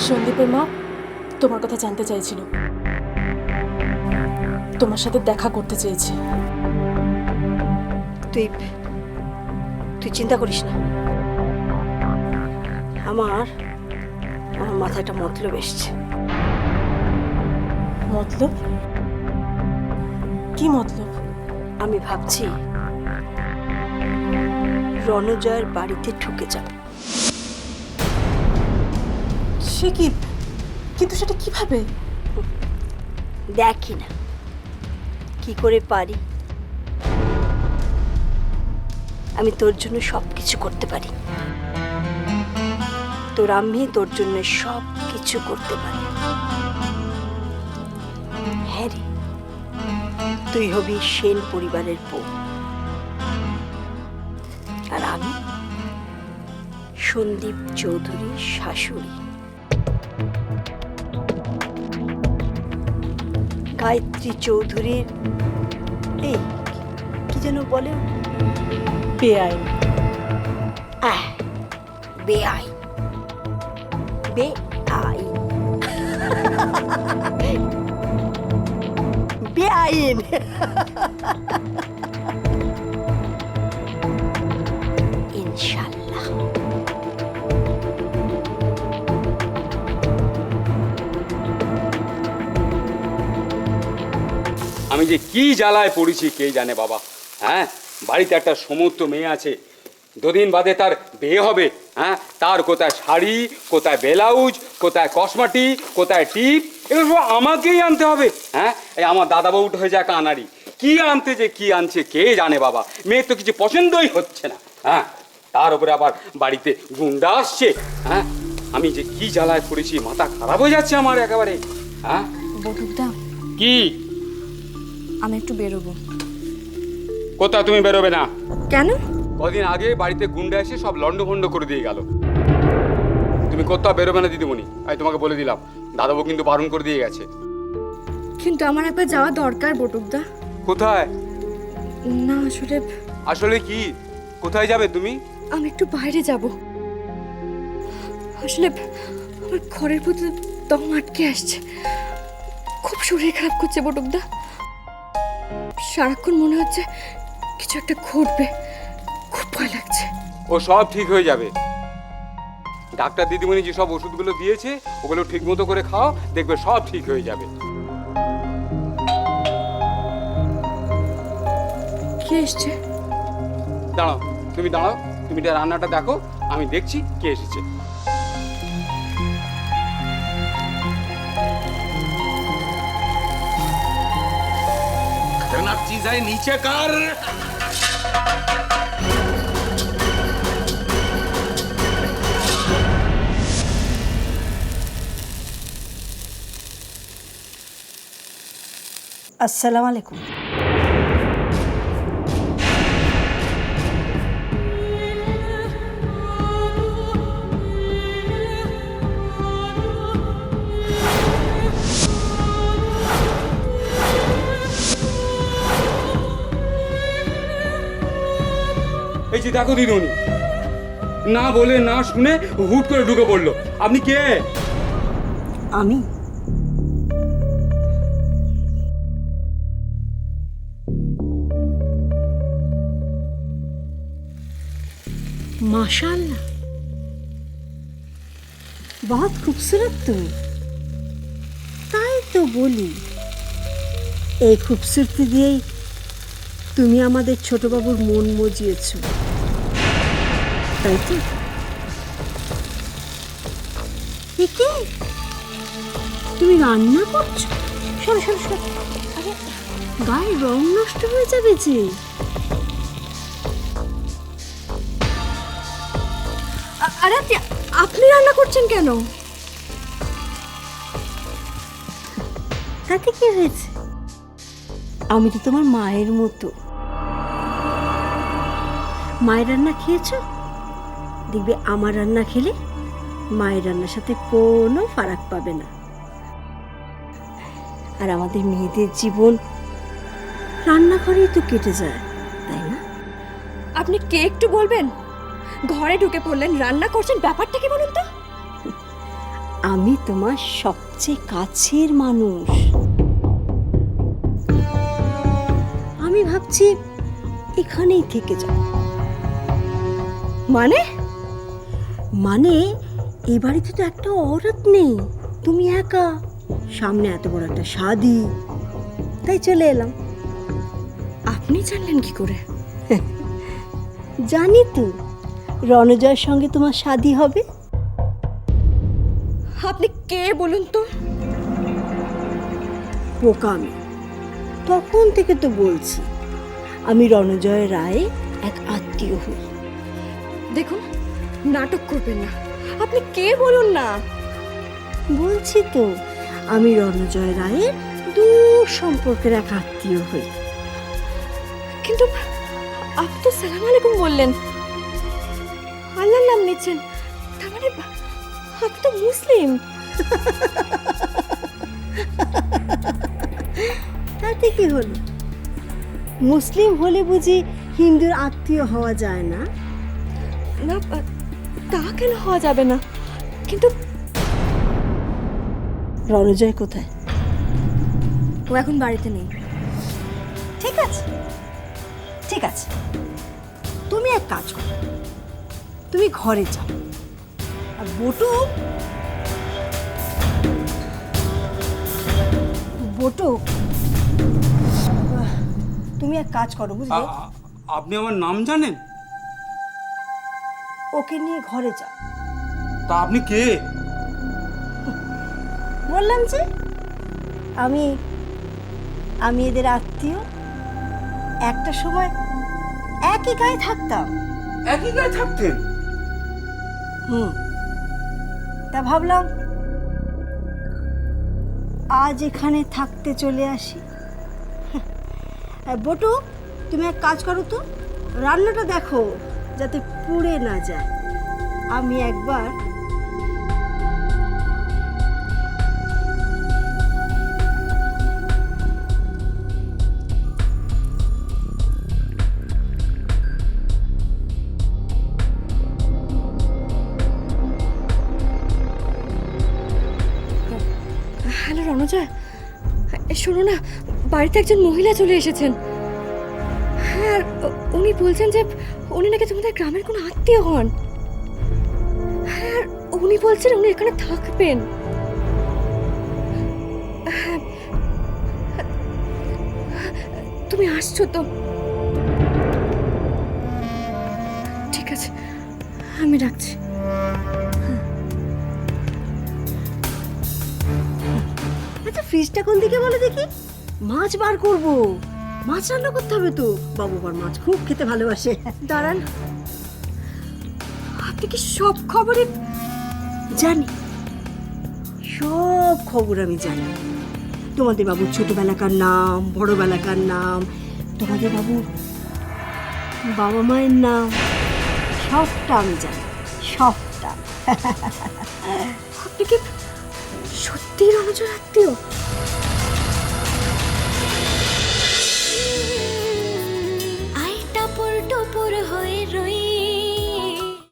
সন্দীপের মা তোমার কথা জানতে চাইছিল, তোমার সাথে দেখা করতে চেয়েছে। তুই তুই চিন্তা করিস না, আমার আমার মাথায় একটা মতলব এসছে। মতলব? কি মতলব? আমি ভাবছি রণজয়ের বাড়িতে ঢুকে যাব। সে কি? কিন্তু সেটা কিভাবে? দেখি না কি করে পারি। আমি তোর জন্য সবকিছু করতে পারি, তোর আমি তোর জন্য সব কিছু করতে পারি। হ্যাঁ রে, তুই হবি সেন পরিবারের বউ, আর আমি সন্দীপ চৌধুরীর শাশুড়ি। গায়ত্রী চৌধুরীর এই কি যেন বলে, বেআইন। বেআইন। বেআইন। বেআইন। ইনশাল্লাহ। আমি যে কি জ্বালায় পড়েছি কে জানে বাবা। হ্যাঁ, বাড়িতে একটা সমস্ত মেয়ে আছে, দুদিন বাদে তার বিয়ে হবে। হ্যাঁ, তার কোথায় শাড়ি, কোথায় ব্লাউজ, কোথায় কসমেটিক, কোথায় টিপ, এগুলো সব আমাকেই আনতে হবে। হ্যাঁ, এই আমার দাদা বউটা হয়ে যায় কানারি, কি আনতে যে কি আনছে কে জানে বাবা। মেয়ের তো কিছু পছন্দই হচ্ছে না। হ্যাঁ, তার উপরে আবার বাড়িতে গুন্ডা আসছে। হ্যাঁ, আমি যে কি জ্বালায় পড়েছি, মাথা খারাপ হয়ে যাচ্ছে আমার একেবারে। হ্যাঁ, বটুকদা, কি? আমি একটু বেরোবো। কোথায় তুমি বেরোবে না? কেন? কদিন আগে বাড়িতে গুন্ডা এসে সব লন্ডভন্ড করে দিয়ে গেল। তুমি কোথাও বেরোবে না দিদিমণি, আমি তোমাকে বলে দিলাম। দাদাবু কিন্তু বারণ করে দিয়ে গেছে। কিন্তু আমার একবার যাওয়া দরকার বটুকদা। কোথায়? না আসলে আসলে কি? কোথায় যাবে তুমি? আমি একটু বাইরে যাব। আসলে আমার ঘরের ভিতরে দম আটকে আসছে, খুব শরীর খারাপ করছে বটুকদা। সারাক্ষণ মনে হচ্ছে কিছু একটা ঘটবে, খুব ভয় লাগছে। ও সব ঠিক হয়ে যাবে। ডাক্তার দিদিমণি যে সব ওষুধগুলো দিয়েছে ওগুলো ঠিক মতো করে খাও, দেখবে সব ঠিক হয়ে যাবে। কে এসছে? দাঁড়াও, তুমি দাঁড়াও, তুমি এটা রান্নাটা দেখো, আমি দেখছি কে এসেছে। खतरनाक चीज है, नीचे कर। আসসালামু আলাইকুম। এই যে দেখো দিদিমণি, না বলে না শুনে হুট করে ঢুকে পড়লো। আপনি কে? আমি माशाल्लाह, बहुत खूबसूरत তুমি। তাই তো বলি, এই খুবসুরতি দিয়েই তুমি আমাদের ছোট বাবুর মন মজিয়েছ, তাই তো? একে তুমি রান্না করছো? সরো সরো সরো, আরে গায়ের রং নষ্ট হয়ে যাবে যে। আরে আপনি রান্না করছেন কেন? তাতে কি হয়েছে? আমি তো তোমার মায়ের মতো। মায়ের রান্না খেয়েছো? দেখবে আমার রান্না খেলে মায়ের রান্নার সাথে কোনো ফারাক পাবে না। আর আমাদের মেয়েদের জীবন রান্নাঘরেই তো কেটে যায়, তাই না? আপনি কে একটু বলবেন? ঘরে ঢুকে পড়লেন, রান্না করছেন, ব্যাপারটা কি বলুন তো? আমি তোমার সবচেয়ে কাছের মানুষ। আমি ভাবছি এখানেই থেকে যাও। মানে? মানে এ বাড়িতে তো একটা অরত নেই, তুমি একা, সামনে এত বড় একটা শাদি, তাই চলে এলাম। আপনি জানলেন কি করে? জানি তো রণজয়ের সঙ্গে তোমার শাদি হবে। আপনি কে বলুন তো? বোকামি, তখন থেকে তো বলছি আমি রণজয় রায় এক আত্মীয় হই। দেখুন, নাটক করবেন না। আপনি কে বলুন না। বলছি তো আমি রণজয় রায়ের দূর সম্পর্কের এক আত্মীয় হই। কিন্তু আপনি তো সালাম আলাইকুম বললেন, আল্লাহর নাম নিচ্ছেন, তার মানে আপনি তো মুসলিম। তাতে কি হলো? মুসলিম হলে বুঝি হিন্দুর আত্মীয় হওয়া যায় না? না, তা কেন হওয়া যাবে না? কিন্তু রণজয় কোথায়? ও এখন বাড়িতে নেই। ঠিক আছে, ঠিক আছে, তুমি এক কাজ করো, তুমি ঘরে যাও। আর বটু, বটু, তুমি এক কাজ করো, বুঝলে? আপনি আমার নাম জানেন? ওকে নিয়ে ঘরে যাও। তা আপনি কে? বললাম যে আমি আমি এদের আত্মীয়। একটা সময় একই গায়ে থাকতাম। একই গায়ে থাকতেন? তা ভাবলাম আজ এখানে থাকতে চলে আসি। বটু, তুমি এক কাজ করো তো, রান্নাটা দেখো যাতে পুড়ে না যায়। আমি একবার হ্যালো রণজয়, শোনো না, বাড়িতে একজন মহিলা চলে এসেছেন। হ্যাঁ, উনি বলছেন যে উনি নাকি তোমাদের গ্রামের কোনো আত্মীয় হন। হ্যাঁ, উনি বলছেন উনি এখানে থাকবেন। হ্যাঁ, তুমি আসছো তো? ঠিক আছে, আমি রাখছি। আচ্ছা, ফ্রিজটা কোন দিকে বলো দেখি? মাছ বার করব, মাছ রান্না করতে হবে তো। বাবু আবার মাছ খুব খেতে ভালোবাসে। দাঁড়ান, আপনি কি সব খবরে জানি? সব খবর আমি জানি। তোমাদের বাবুর ছোটবেলাকার নাম, বড়বেলাকার নাম, তোমাদের বাবুর বাবা মায়ের নাম, সবটা আমি জানি, সবটা। আপনি কি সত্যি রণজয় আত্মীয়?